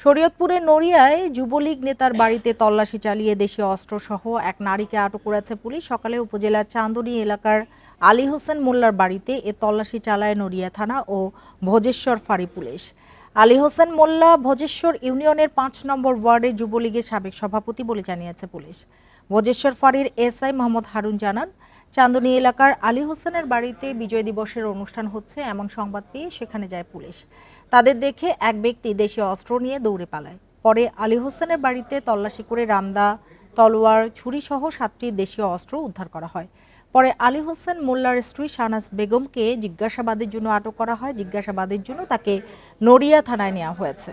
শরীয়তপুরের নড়িয়ায় যুবলীগ নেতার বাড়িতে তল্লাশি চালিয়ে দেশীয় অস্ত্রসহ এক নারীকে আটক করেছে পুলিশ। সকালে উপজেলার চান্দনী এলাকার আলী হোসেন মোল্লার বাড়িতে এ তল্লাশি চালায় নড়িয়া থানা ও ভোজেশ্বর ফাঁড়ি পুলিশ। আলী হোসেন মোল্লা ভোজেশ্বর ইউনিয়নের ৫ নম্বর ওয়ার্ডের যুবলীগের সাবেক সভাপতি বলে জানিয়েছে পুলিশ। ভোজেশ্বর ফাঁড়ির এসআই মোহাম্মদ হারুন জানান, চান্দনী এলাকার আলী হোসেনের বাড়িতে বিজয় দিবসের অনুষ্ঠান হচ্ছে এমন সংবাদ পেয়ে সেখানে যায় পুলিশ। তাদের দেখে এক ব্যক্তি দেশীয় অস্ত্র নিয়ে দৌড়ে পালায়। পরে আলী হোসেনের বাড়িতে তল্লাশি করে রামদা, তলোয়ার, ছুরিসহ 7টি দেশীয় অস্ত্র উদ্ধার করা হয়। পরে আলী হোসেন মোল্লার স্ত্রী শাহনাজ বেগমকে জিজ্ঞাসাবাদের জন্য আটক করা হয়। জিজ্ঞাসাবাদের জন্য তাকে নড়িয়া থানায় নেওয়া হয়েছে।